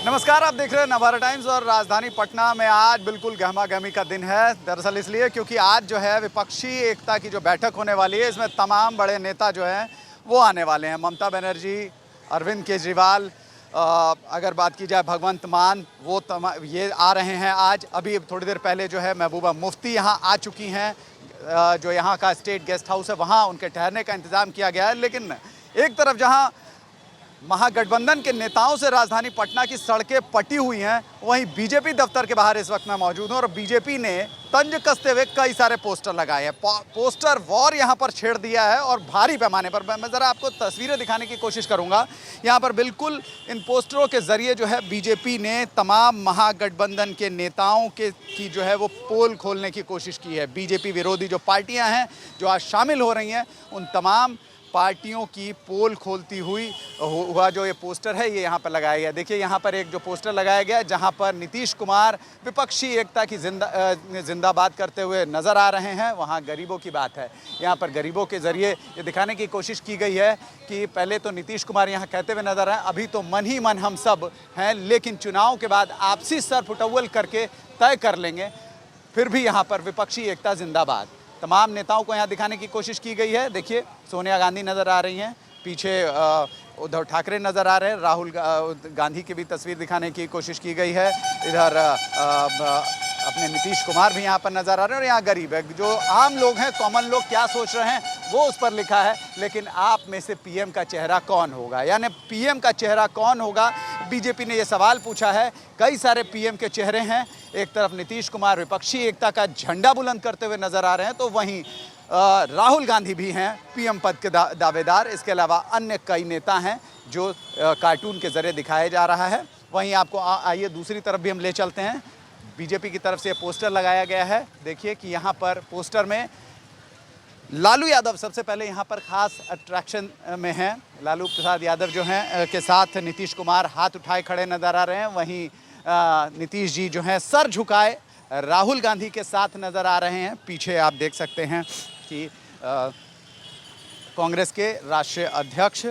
नमस्कार, आप देख रहे हैं नवभारत टाइम्स। और राजधानी पटना में आज बिल्कुल गहमा-गहमी का दिन है। दरअसल इसलिए क्योंकि आज जो है विपक्षी एकता की जो बैठक होने वाली है, इसमें तमाम बड़े नेता जो हैं वो आने वाले हैं। ममता बनर्जी, अरविंद केजरीवाल, अगर बात की जाए भगवंत मान, वो ये आ रहे हैं आज। अभी थोड़ी देर पहले जो है महबूबा मुफ्ती यहाँ आ चुकी हैं। जो यहाँ का स्टेट गेस्ट हाउस है वहाँ उनके ठहरने का इंतज़ाम किया गया है। लेकिन एक तरफ जहाँ महागठबंधन के नेताओं से राजधानी पटना की सड़कें पटी हुई हैं, वहीं बीजेपी दफ्तर के बाहर इस वक्त मैं मौजूद हूं और बीजेपी ने तंज कसते हुए कई सारे पोस्टर लगाए हैं। पोस्टर वॉर यहां पर छेड़ दिया है और भारी पैमाने पर। मैं ज़रा आपको तस्वीरें दिखाने की कोशिश करूंगा। यहां पर बिल्कुल इन पोस्टरों के ज़रिए जो है बीजेपी ने तमाम महागठबंधन के नेताओं की जो है वो पोल खोलने की कोशिश की है। बीजेपी विरोधी जो पार्टियाँ हैं जो आज शामिल हो रही हैं, उन तमाम पार्टियों की पोल खोलती हुआ जो ये पोस्टर है ये यहाँ पर लगाया गया। देखिए यहाँ पर एक जो पोस्टर लगाया गया जहाँ पर नीतीश कुमार विपक्षी एकता की जिंदाबाद करते हुए नज़र आ रहे हैं, वहाँ गरीबों की बात है। यहाँ पर गरीबों के ज़रिए ये दिखाने की कोशिश की गई है कि पहले तो नीतीश कुमार यहाँ कहते हुए नज़र आए, अभी तो मन ही मन हम सब हैं, लेकिन चुनाव के बाद आपसी सर फुटअव्वल करके तय कर लेंगे। फिर भी यहाँ पर विपक्षी एकता जिंदाबाद तमाम नेताओं को यहाँ दिखाने की कोशिश की गई है। देखिए सोनिया गांधी नज़र आ रही हैं, पीछे उद्धव ठाकरे नज़र आ रहे हैं, राहुल गांधी की भी तस्वीर दिखाने की कोशिश की गई है। इधर अपने नीतीश कुमार भी यहाँ पर नज़र आ रहे हैं। और यहाँ गरीब है, जो आम लोग हैं, कॉमन लोग क्या सोच रहे हैं वो उस पर लिखा है। लेकिन आप में से पीएम का चेहरा कौन होगा, यानी पीएम का चेहरा कौन होगा, बीजेपी ने ये सवाल पूछा है। कई सारे पीएम के चेहरे हैं। एक तरफ नीतीश कुमार विपक्षी एकता का झंडा बुलंद करते हुए नजर आ रहे हैं, तो वहीं राहुल गांधी भी हैं पीएम पद के दावेदार। इसके अलावा अन्य कई नेता हैं जो कार्टून के जरिए दिखाया जा रहा है। वहीं आपको आइए दूसरी तरफ भी हम ले चलते हैं। बीजेपी की तरफ से पोस्टर लगाया गया है। देखिए कि यहाँ पर पोस्टर में लालू यादव सबसे पहले यहाँ पर खास अट्रैक्शन में हैं। लालू प्रसाद यादव जो हैं के साथ नीतीश कुमार हाथ उठाए खड़े नज़र आ रहे हैं। वहीं नीतीश जी जो हैं सर झुकाए राहुल गांधी के साथ नज़र आ रहे हैं। पीछे आप देख सकते हैं कि कांग्रेस के राष्ट्रीय अध्यक्ष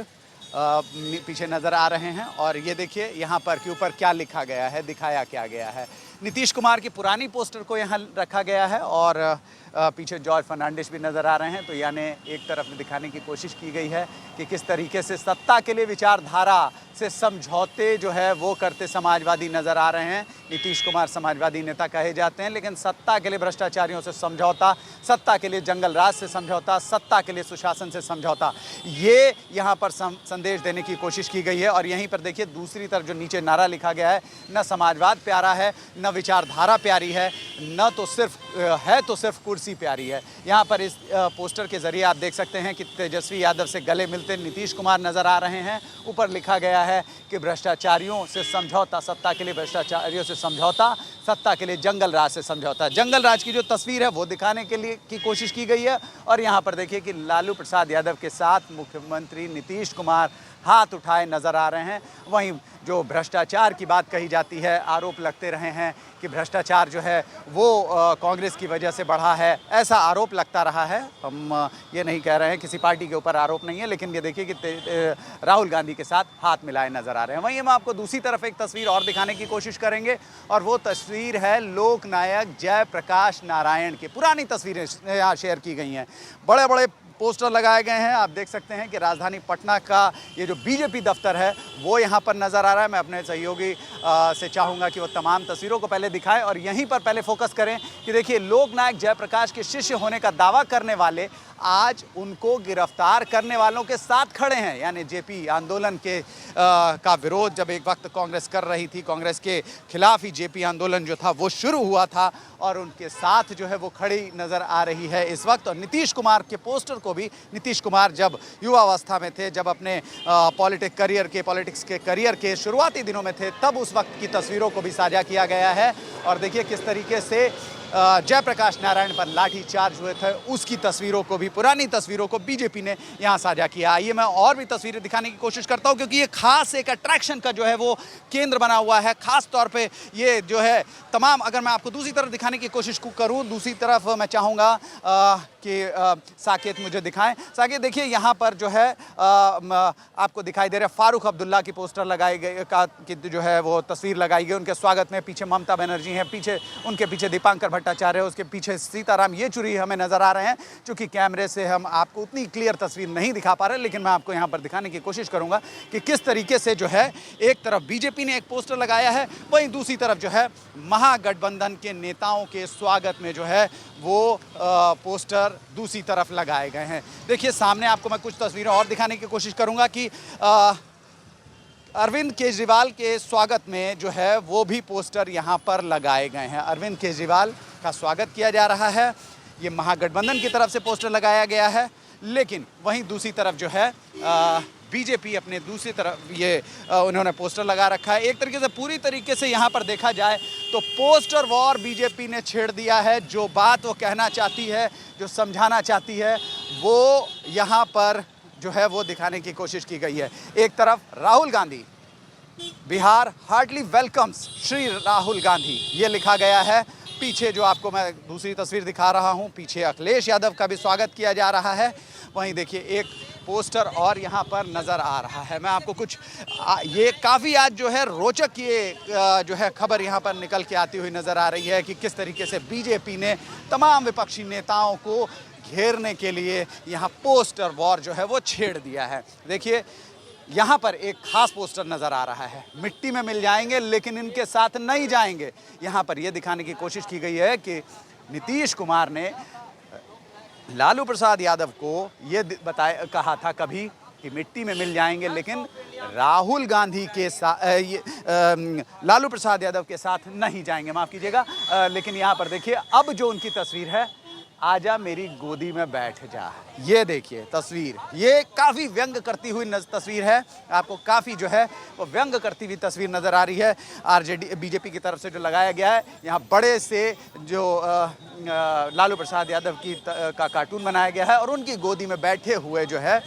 पीछे नज़र आ रहे हैं। और ये देखिए यहाँ पर के ऊपर क्या लिखा गया है, दिखाया क्या गया है। नीतीश कुमार की पुरानी पोस्टर को यहाँ रखा गया है और पीछे जॉर्ज फर्नांडिस भी नज़र आ रहे हैं। तो यानी एक तरफ दिखाने की कोशिश की गई है कि किस तरीके से सत्ता के लिए विचारधारा से समझौते जो है वो करते समाजवादी नज़र आ रहे हैं। नीतीश कुमार समाजवादी नेता कहे जाते हैं, लेकिन सत्ता के लिए भ्रष्टाचारियों से समझौता, सत्ता के लिए जंगल राज से समझौता, सत्ता के लिए सुशासन से समझौता, ये यहाँ पर संदेश देने की कोशिश की गई है। और यहीं पर देखिए दूसरी तरफ जो नीचे नारा लिखा गया है, न समाजवाद प्यारा है, न विचारधारा प्यारी है, न तो सिर्फ कुर्सी प्यारी है। यहाँ पर इस पोस्टर के जरिए आप देख सकते हैं कि तेजस्वी यादव से गले मिलते नीतीश कुमार नज़र आ रहे हैं। ऊपर लिखा गया है कि भ्रष्टाचारियों से समझौता, सत्ता के लिए भ्रष्टाचारियों से समझौता, सत्ता के लिए जंगल राज से समझौता। जंगल राज की जो तस्वीर है वो दिखाने के लिए की कोशिश की गई है। और यहाँ पर देखिए कि लालू प्रसाद यादव के साथ मुख्यमंत्री नीतीश कुमार हाथ उठाए नज़र आ रहे हैं। वहीं जो भ्रष्टाचार की बात कही जाती है, आरोप लगते रहे हैं कि भ्रष्टाचार जो है वो कांग्रेस की वजह से बढ़ा है, ऐसा आरोप लगता रहा है। हम ये नहीं कह रहे हैं, किसी पार्टी के ऊपर आरोप नहीं है, लेकिन ये देखिए कि राहुल गांधी के साथ हाथ मिलाए नज़र आ रहे हैं। वहीं हम आपको दूसरी तरफ एक तस्वीर और दिखाने की कोशिश करेंगे और वो तस्वीर है लोकनायक जयप्रकाश नारायण की। पुरानी तस्वीरें यहाँ शेयर की गई हैं, बड़े बड़े पोस्टर लगाए गए हैं। आप देख सकते हैं कि राजधानी पटना का ये जो बीजेपी दफ्तर है वो यहाँ पर नज़र आ रहा है। मैं अपने सहयोगी से चाहूँगा कि वो तमाम तस्वीरों को पहले दिखाएं और यहीं पर पहले फोकस करें कि देखिए लोकनायक जयप्रकाश के शिष्य होने का दावा करने वाले आज उनको गिरफ्तार करने वालों के साथ खड़े हैं। यानी जेपी आंदोलन के का विरोध जब एक वक्त कांग्रेस कर रही थी, कांग्रेस के खिलाफ ही जेपी आंदोलन जो था वो शुरू हुआ था और उनके साथ जो है वो खड़ी नज़र आ रही है इस वक्त। और नीतीश कुमार के पोस्टर को भी, नीतीश कुमार जब युवावस्था में थे, जब अपने पॉलिटिक्स के करियर के शुरुआती दिनों में थे, तब उस वक्त की तस्वीरों को भी साझा किया गया है। और देखिए किस तरीके से जयप्रकाश नारायण पर लाठी चार्ज हुए थे, उसकी तस्वीरों को भी, पुरानी तस्वीरों को बीजेपी ने यहाँ साझा किया। आइए मैं और भी तस्वीरें दिखाने की कोशिश करता हूँ, क्योंकि ये खास एक अट्रैक्शन का जो है वो केंद्र बना हुआ है। खास तौर पे ये जो है तमाम, अगर मैं आपको दूसरी तरफ दिखाने की कोशिश करूँ, दूसरी तरफ मैं चाहूँगा साकेत मुझे दिखाएं। साकेत देखिए यहाँ पर जो है आपको दिखाई दे रहा है फारूक अब्दुल्ला की पोस्टर लगाई गई की जो है वो तस्वीर लगाई गई उनके स्वागत में। पीछे ममता बनर्जी हैं, पीछे उनके पीछे दीपांकर भट्टाचार्य है, उसके पीछे सीताराम येचुरी हमें नजर आ रहे हैं। चूंकि कैमरे से हम आपको उतनी क्लियर तस्वीर नहीं दिखा पा रहे, लेकिन मैं आपको यहाँ पर दिखाने की कोशिश करूंगा कि किस तरीके से जो है एक तरफ बीजेपी ने एक पोस्टर लगाया है, वहीं दूसरी तरफ जो है महागठबंधन के नेताओं के स्वागत में जो है वो पोस्टर दूसरी तरफ लगाए गए हैं। देखिए सामने आपको मैं कुछ तस्वीरें और दिखाने की कोशिश करूंगा कि अरविंद केजरीवाल के स्वागत में जो है वो भी पोस्टर यहां पर लगाए गए हैं। अरविंद केजरीवाल का स्वागत किया जा रहा है, ये महागठबंधन की तरफ से पोस्टर लगाया गया है, लेकिन वहीं दूसरी तरफ जो है बीजेपी अपने दूसरी तरफ ये उन्होंने पोस्टर लगा रखा है। एक तरीके से पूरी तरीके से यहाँ पर देखा जाए तो पोस्टर वॉर बीजेपी ने छेड़ दिया है। जो बात वो कहना चाहती है, जो समझाना चाहती है, वो यहाँ पर जो है वो दिखाने की कोशिश की गई है। एक तरफ राहुल गांधी, बिहार हार्टली वेलकम्स श्री राहुल गांधी, ये लिखा गया है। पीछे जो आपको मैं दूसरी तस्वीर दिखा रहा हूँ, पीछे अखिलेश यादव का भी स्वागत किया जा रहा है। वहीं देखिए एक पोस्टर और यहाँ पर नज़र आ रहा है। मैं आपको कुछ ये काफ़ी आज जो है रोचक ये जो है खबर यहाँ पर निकल के आती हुई नज़र आ रही है कि किस तरीके से बीजेपी ने तमाम विपक्षी नेताओं को घेरने के लिए यहाँ पोस्टर वॉर जो है वो छेड़ दिया है। देखिए यहाँ पर एक खास पोस्टर नज़र आ रहा है, मिट्टी में मिल जाएंगे लेकिन इनके साथ नहीं जाएंगे। यहाँ पर यह दिखाने की कोशिश की गई है कि नीतीश कुमार ने लालू प्रसाद यादव को ये कहा था कभी कि मिट्टी में मिल जाएंगे, लेकिन राहुल गांधी के साथ लालू प्रसाद यादव के साथ नहीं जाएंगे, माफ़ कीजिएगा। लेकिन यहाँ पर देखिए अब जो उनकी तस्वीर है, आजा मेरी गोदी में बैठ जा, ये देखिए तस्वीर, ये काफ़ी व्यंग करती हुई तस्वीर है। आपको काफ़ी जो है वो व्यंग करती हुई तस्वीर नज़र आ रही है। आरजेडी बीजेपी की तरफ से जो लगाया गया है, यहाँ बड़े से जो लालू प्रसाद यादव का कार्टून बनाया गया है और उनकी गोदी में बैठे हुए जो है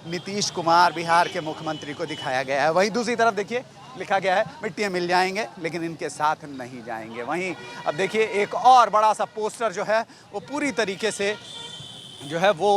नीतीश कुमार बिहार के मुख्यमंत्री को दिखाया गया है। वहीं दूसरी तरफ देखिए लिखा गया है मिट्टी में मिल जाएंगे लेकिन इनके साथ नहीं जाएंगे। वहीं अब देखिए एक और बड़ा सा पोस्टर जो है वो पूरी तरीके से जो है वो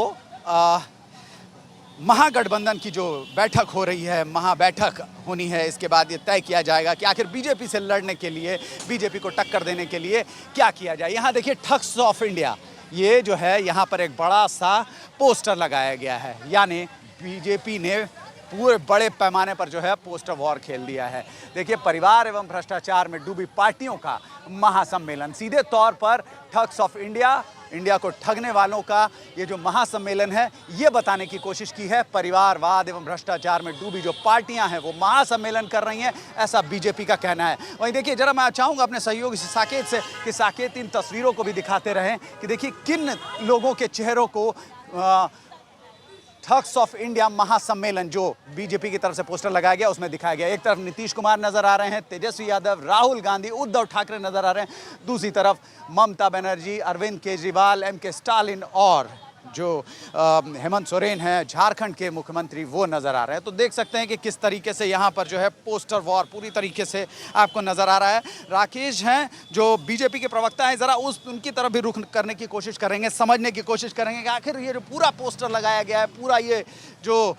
महागठबंधन की जो बैठक हो रही है, महाबैठक होनी है, इसके बाद ये तय किया जाएगा कि आखिर बीजेपी से लड़ने के लिए, बीजेपी को टक्कर देने के लिए क्या किया जाए। यहाँ देखिए ठग्स ऑफ इंडिया, ये जो है यहाँ पर एक बड़ा सा पोस्टर लगाया गया है, यानी बीजेपी ने पूरे बड़े पैमाने पर जो है पोस्टर वॉर खेल दिया है। देखिए परिवार एवं भ्रष्टाचार में डूबी पार्टियों का महासम्मेलन, सीधे तौर पर ठग्स ऑफ इंडिया, इंडिया को ठगने वालों का ये जो महासम्मेलन है, ये बताने की कोशिश की है। परिवारवाद एवं भ्रष्टाचार में डूबी जो पार्टियां हैं वो महासम्मेलन कर रही हैं, ऐसा बीजेपी का कहना है। वहीं देखिए जरा मैं चाहूँगा अपने सहयोगी साकेत से कि साकेत इन तस्वीरों को भी दिखाते रहें कि देखिए किन लोगों के चेहरों को ठग्स ऑफ इंडिया महासम्मेलन जो बीजेपी की तरफ से पोस्टर लगाया गया उसमें दिखाया गया। एक तरफ नीतीश कुमार नजर आ रहे हैं, तेजस्वी यादव, राहुल गांधी, उद्धव ठाकरे नजर आ रहे हैं, दूसरी तरफ ममता बनर्जी, अरविंद केजरीवाल, एमके स्टालिन और जो हेमंत सोरेन हैं झारखंड के मुख्यमंत्री, वो नज़र आ रहे हैं। तो देख सकते हैं कि किस तरीके से यहाँ पर जो है पोस्टर वॉर पूरी तरीके से आपको नज़र आ रहा है। राकेश हैं जो बीजेपी के प्रवक्ता हैं, ज़रा उनकी तरफ भी रुख करने की कोशिश करेंगे, समझने की कोशिश करेंगे कि आखिर ये जो पूरा पोस्टर लगाया गया है, पूरा ये जो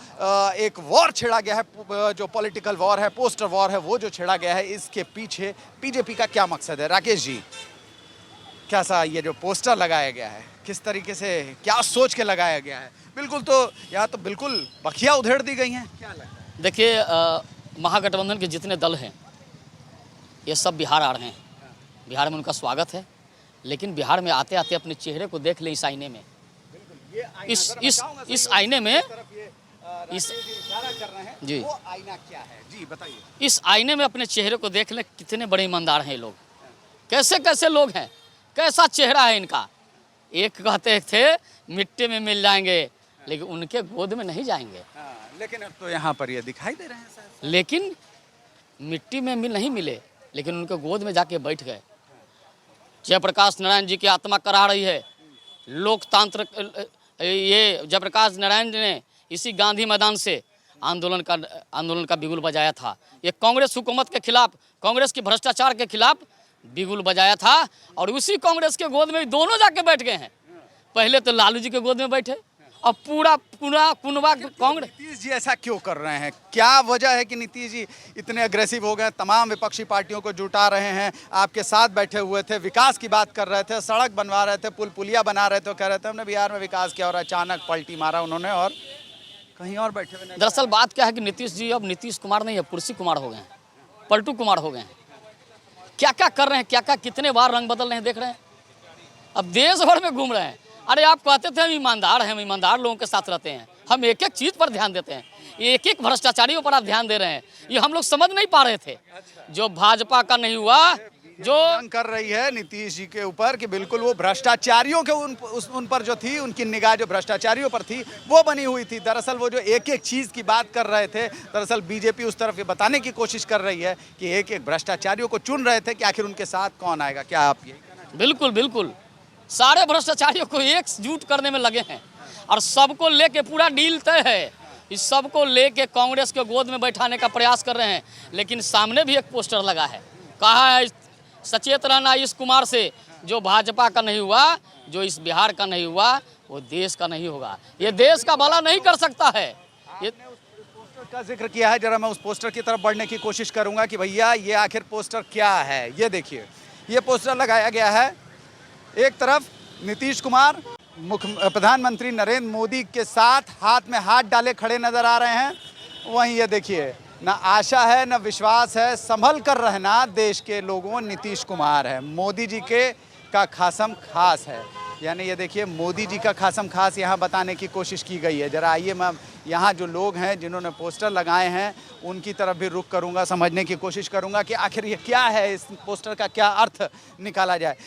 एक वॉर छेड़ा गया है, जो पॉलिटिकल वॉर है, पोस्टर वॉर है, वो जो छेड़ा गया है, इसके पीछे बीजेपी का क्या मकसद है। राकेश जी, कैसा ये जो पोस्टर लगाया गया है, किस तरीके से, क्या सोच के लगाया गया है? बिल्कुल तो यहाँ तो बिल्कुल बखिया उधेड़ दी गई हैं, क्या लगता है? देखिए महागठबंधन के जितने दल हैं ये सब बिहार आ रहे हैं, बिहार में उनका स्वागत है, लेकिन बिहार में आते आते अपने चेहरे को देख लें इस आईने में, इस आईने में इस कर रहे हैं जी, वो आईना क्या है जी बताइए। इस आईने में अपने चेहरे को देख लें, कितने बड़े ईमानदार हैं ये लोग, कैसे कैसे लोग हैं, कैसा चेहरा है इनका। एक कहते थे मिट्टी में मिल जाएंगे लेकिन उनके गोद में नहीं जाएंगे। लेकिन अब तो यहाँ पर ये दिखाई दे रहे हैं सर। लेकिन मिट्टी में नहीं मिले लेकिन उनके गोद में जाके बैठ गए। जयप्रकाश नारायण जी की आत्मा करा रही है लोकतंत्र। ये जयप्रकाश नारायण जी ने इसी गांधी मैदान से आंदोलन का बिगुल बजाया था। ये कांग्रेस हुकूमत के खिलाफ, कांग्रेस के भ्रष्टाचार के खिलाफ बिगुल बजाया था और उसी कांग्रेस के गोद में दोनों जाके बैठ गए हैं। पहले तो लालू जी के गोद में बैठे, अब पूरा पूरा कुनबा कांग्रेस। नीतीश जी ऐसा क्यों कर रहे हैं? क्या वजह है कि नीतीश जी इतने अग्रेसिव हो गए? तमाम विपक्षी पार्टियों को जुटा रहे हैं, आपके साथ बैठे हुए थे, विकास की बात कर रहे थे, सड़क बनवा रहे थे, पुल पुलिया बना रहे थे, कह रहे थे हमने बिहार में विकास किया, और अचानक पलटी मारा उन्होंने और कहीं और बैठे हुए। दरअसल बात क्या है कि नीतीश जी अब नीतीश कुमार नहीं है, कुर्सी कुमार हो गए हैं, पलटू कुमार हो गए हैं। क्या क्या कर रहे हैं, क्या क्या कितने बार रंग बदल रहे हैं, देख रहे हैं। अब देश भर में घूम रहे हैं। अरे आप कहते थे हम ईमानदार हैं, हम ईमानदार लोगों के साथ रहते हैं, हम एक एक चीज़ पर ध्यान देते हैं, एक एक भ्रष्टाचारियों पर आप ध्यान दे रहे हैं। ये हम लोग समझ नहीं पा रहे थे। जो भाजपा का नहीं हुआ, जो तंग कर रही है नीतीश जी के ऊपर कि बिल्कुल वो भ्रष्टाचारियों के उन पर जो थी, उनकी निगाह जो भ्रष्टाचारियों पर थी वो बनी हुई थी। दरअसल वो जो एक एक चीज़ की बात कर रहे थे, दरअसल बीजेपी उस तरफ ये बताने की कोशिश कर रही है कि एक एक भ्रष्टाचारियों को चुन रहे थे कि आखिर उनके साथ कौन आएगा। क्या आप ये बिल्कुल बिल्कुल सारे भ्रष्टाचारियों को एकजुट करने में लगे हैं और सबको लेके पूरा डील तय है। इस सबको लेके कांग्रेस के गोद में बैठाने का प्रयास कर रहे हैं। लेकिन सामने भी एक पोस्टर लगा है, कहा है सचेत रहना इस कुमार से, जो भाजपा का नहीं हुआ, जो इस बिहार का नहीं हुआ, वो देश का नहीं होगा। ये देश का भला नहीं कर सकता है। ये पोस्टर का जिक्र किया है, जरा मैं उस पोस्टर की तरफ बढ़ने की कोशिश करूंगा कि भैया ये आखिर पोस्टर क्या है। ये देखिए, ये पोस्टर लगाया गया है, एक तरफ नीतीश कुमार प्रधानमंत्री नरेंद्र मोदी के साथ हाथ में हाथ डाले खड़े नजर आ रहे हैं, वहीं ये देखिए न आशा है न विश्वास है, संभल कर रहना देश के लोगों, नीतीश कुमार है। मोदी जी के का खासम खास है, यानी ये देखिए मोदी जी का खासम खास यहाँ बताने की कोशिश की गई है। जरा आइए, मैं यहाँ जो लोग हैं जिन्होंने पोस्टर लगाए हैं उनकी तरफ भी रुख करूँगा, समझने की कोशिश करूँगा कि आखिर ये क्या है, इस पोस्टर का क्या अर्थ निकाला जाए।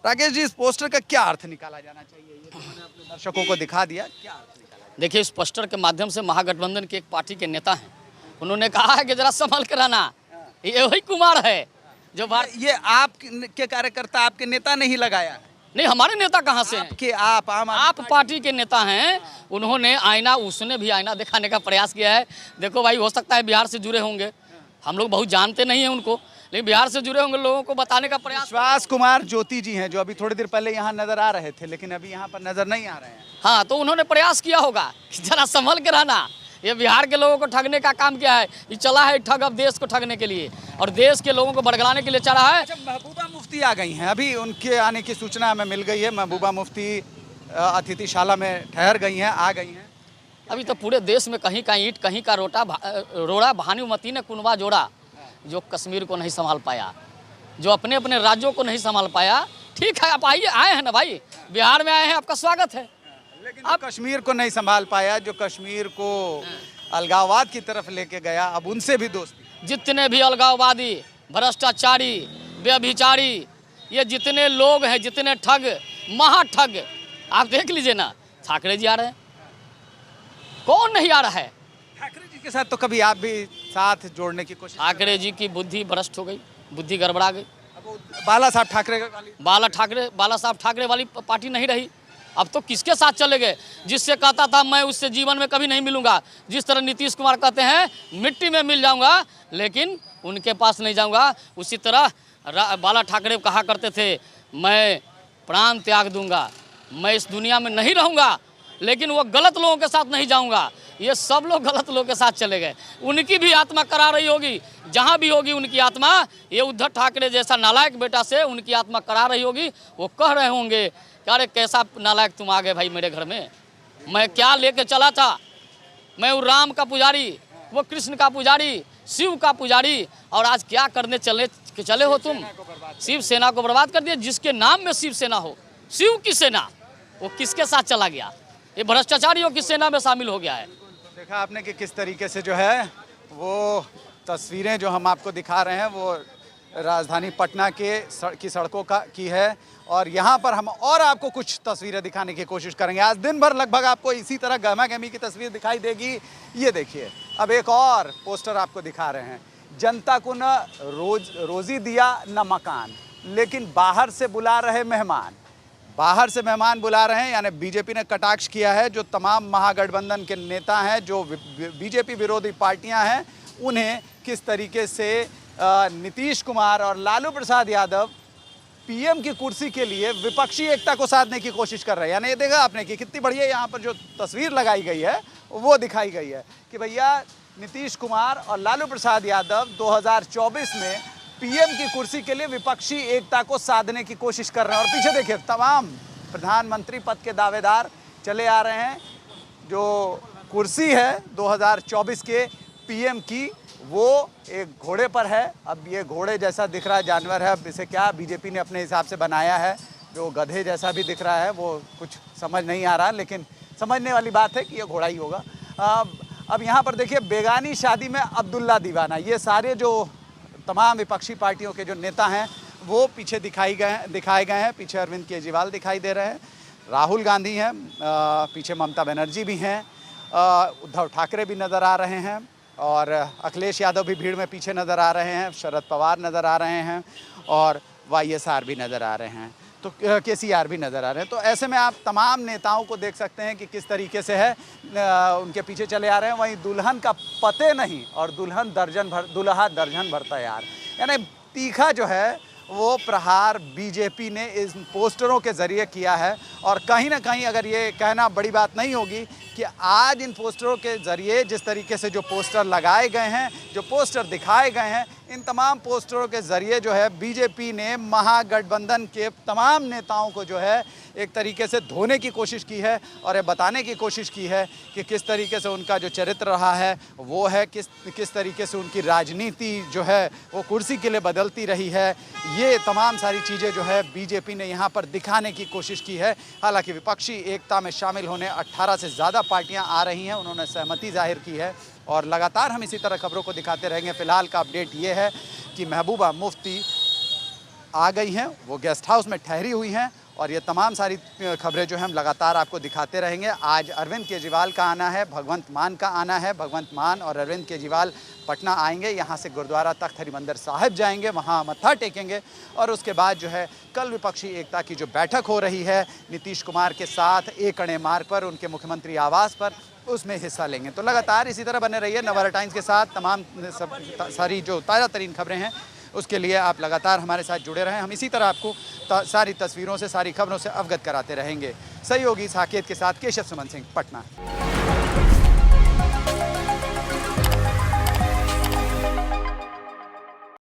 राकेश जी, इस पोस्टर का क्या अर्थ निकाला जाना चाहिए? ये तो मैंने अपने दर्शकों को दिखा दिया, क्या अर्थ निकाला जाए? देखिए, इस पोस्टर के माध्यम से महागठबंधन के एक पार्टी के नेता हैं, उन्होंने कहा है कि जरा संभल कर रहना, ये वही कुमार है जो ये आपके कार्यकर्ता, आपके नेता नहीं लगाया है? नहीं, हमारे नेता कहाँ से हैं? कि आप पार्टी के नेता हैं। उन्होंने आईना, उसने भी आईना दिखाने का प्रयास किया है। देखो भाई, हो सकता है बिहार से जुड़े होंगे, हम लोग बहुत जानते नहीं हैं उनको, लेकिन बिहार से जुड़े होंगे लोगों को बताने का प्रयास। विश्वास कुमार ज्योति जी हैं जो अभी थोड़ी देर पहले यहाँ नजर आ रहे थे, लेकिन अभी यहाँ पर नजर नहीं आ रहे हैं। हाँ, तो उन्होंने प्रयास किया होगा कि जरा संभल के रहना। ये बिहार के लोगों को ठगने का काम किया है, ये चला है ठग अब देश को ठगने के लिए और देश के लोगों को बड़गलाने के लिए चला है। अच्छा, महबूबा मुफ्ती आ गई हैं, अभी उनके आने की सूचना हमें मिल गई है। महबूबा मुफ्ती अतिथिशाला में ठहर गई हैं, आ गई हैं। अभी तो पूरे देश में कहीं का ईंट, कहीं का रोड़ा भानुमती ने कुनबा जोड़ा। जो कश्मीर को नहीं संभाल पाया, जो अपने अपने राज्यों को नहीं संभाल पाया। ठीक है, आप आइए, आए हैं ना भाई, बिहार में आए हैं, आपका स्वागत है। लेकिन आप कश्मीर को नहीं संभाल पाया, जो कश्मीर को अलगाववाद की तरफ लेके गया, अब उनसे भी दोस्ती। जितने भी अलगाववादी, भ्रष्टाचारी, व्यभिचारी, ये जितने लोग हैं, जितने ठग, महाठग, आप देख लीजिए ना। ठाकरे जी आ रहे हैं, कौन नहीं आ रहा है? ठाकरे जी के साथ तो कभी आप भी साथ जोड़ने की कोशिश? ठाकरे जी की बुद्धि भ्रष्ट हो गई, बुद्धि गड़बड़ा गई। अब बाला साहब ठाकरे वाली, बाला साहब ठाकरे वाली पार्टी नहीं रही। अब तो किसके साथ चले गए? जिससे कहता था मैं उससे जीवन में कभी नहीं मिलूंगा, जिस तरह नीतीश कुमार कहते हैं मिट्टी में मिल जाऊंगा लेकिन उनके पास नहीं जाऊंगा, उसी तरह बाला ठाकरे कहा करते थे मैं प्राण त्याग दूंगा, मैं इस दुनिया में नहीं रहूंगा, लेकिन वो गलत लोगों के साथ नहीं जाऊंगा। ये सब लोग गलत लोगों के साथ चले गए। उनकी भी आत्मा करा रही होगी, जहां भी होगी उनकी आत्मा, ये उद्धव ठाकरे जैसा नालायक बेटा से उनकी आत्मा करा रही होगी। वो कह रहे होंगे कि अरे कैसा नालायक तुम आ गए भाई मेरे घर में, मैं क्या लेके चला था, मैं वो राम का पुजारी, वो कृष्ण का पुजारी, शिव का पुजारी, और आज क्या करने चले हो तुम? शिव सेना को बर्बाद कर दिया। जिसके नाम में शिव सेना हो, शिव की सेना, वो किसके साथ चला गया? ये भ्रष्टाचारियों की सेना में शामिल हो गया है। देखा आपने कि किस तरीके से जो है वो तस्वीरें जो हम आपको दिखा रहे हैं वो राजधानी पटना की सड़कों की है, और यहाँ पर हम और आपको कुछ तस्वीरें दिखाने की कोशिश करेंगे। आज दिन भर लगभग आपको इसी तरह गहमा गहमी की तस्वीर दिखाई देगी। ये देखिए, अब एक और पोस्टर आपको दिखा रहे हैं। जनता को न रोजी दिया न मकान, लेकिन बाहर से बुला रहे मेहमान, बाहर से मेहमान बुला रहे हैं। यानी बीजेपी ने कटाक्ष किया है जो तमाम महागठबंधन के नेता हैं, जो बीजेपी विरोधी पार्टियां हैं, उन्हें किस तरीके से नीतीश कुमार और लालू प्रसाद यादव पीएम की कुर्सी के लिए विपक्षी एकता को साधने की कोशिश कर रहे हैं। यानी ये देखा आपने कि कितनी बढ़िया यहाँ पर जो तस्वीर लगाई गई है वो दिखाई गई है कि भैया नीतीश कुमार और लालू प्रसाद यादव 2024 में पीएम की कुर्सी के लिए विपक्षी एकता को साधने की कोशिश कर रहे हैं। और पीछे देखिए तमाम प्रधानमंत्री पद के दावेदार चले आ रहे हैं। जो कुर्सी है 2024 के पीएम की वो एक घोड़े पर है। अब ये घोड़े जैसा दिख रहा है जानवर है, अब इसे क्या बीजेपी ने अपने हिसाब से बनाया है, जो गधे जैसा भी दिख रहा है वो कुछ समझ नहीं आ रहा, लेकिन समझने वाली बात है कि ये घोड़ा ही होगा। अब यहाँ पर देखिए बेगानी शादी में अब्दुल्ला दीवाना, ये सारे जो तमाम विपक्षी पार्टियों के जो नेता हैं वो पीछे दिखाए गए हैं। पीछे अरविंद केजरीवाल दिखाई दे रहे हैं, राहुल गांधी हैं, पीछे ममता बनर्जी भी हैं, उद्धव ठाकरे भी नज़र आ रहे हैं और अखिलेश यादव भी भीड़ में पीछे नज़र आ रहे हैं, शरद पवार नज़र आ रहे हैं और वाईएसआर भी नज़र आ रहे हैं, तो केसीआर भी नज़र आ रहे हैं। तो ऐसे में आप तमाम नेताओं को देख सकते हैं कि किस तरीके से है उनके पीछे चले आ रहे हैं। वहीं दुल्हन का पते नहीं और दूल्हा दर्जन भर तैयार। यानी तीखा जो है वो प्रहार बीजेपी ने इस पोस्टरों के ज़रिए किया है। और कहीं ना कहीं अगर ये कहना बड़ी बात नहीं होगी कि आज इन पोस्टरों के ज़रिए जिस तरीके से जो पोस्टर लगाए गए हैं, जो पोस्टर दिखाए गए हैं, इन तमाम पोस्टरों के ज़रिए जो है बीजेपी ने महागठबंधन के तमाम नेताओं को जो है एक तरीके से धोने की कोशिश की है और ये बताने की कोशिश की है कि किस तरीके से उनका जो चरित्र रहा है वो है, किस तरीके से उनकी राजनीति जो है वो कुर्सी के लिए बदलती रही है। ये तमाम सारी चीज़ें जो है बीजेपी ने यहाँ पर दिखाने की कोशिश की है। हालांकि विपक्षी एकता में शामिल होने 18 से ज़्यादा पार्टियाँ आ रही हैं, उन्होंने सहमति जाहिर की है और लगातार हम इसी तरह खबरों को दिखाते रहेंगे। फ़िलहाल का अपडेट ये है कि महबूबा मुफ्ती आ गई हैं, वो गेस्ट हाउस में ठहरी हुई हैं और ये तमाम सारी खबरें जो हैं हम लगातार आपको दिखाते रहेंगे। आज अरविंद केजरीवाल का आना है, भगवंत मान का आना है। भगवंत मान और अरविंद केजरीवाल पटना आएंगे, यहाँ से गुरुद्वारा तख्त हरिमंदिर साहिब जाएंगे, वहाँ मत्था टेकेंगे और उसके बाद जो है कल विपक्षी एकता की जो बैठक हो रही है नीतीश कुमार के साथ एक अणे मार्ग पर उनके मुख्यमंत्री आवास पर, उसमें हिस्सा लेंगे। तो लगातार इसी तरह बने रहिए नवभारत टाइम्स के साथ। तमाम सारी जो ताज़ा तरीन खबरें हैं उसके लिए आप लगातार हमारे साथ जुड़े रहें। हम इसी तरह आपको सारी तस्वीरों से, सारी खबरों से अवगत कराते रहेंगे। सहयोगी साकेत के साथ केशव सुमन सिंह, पटना।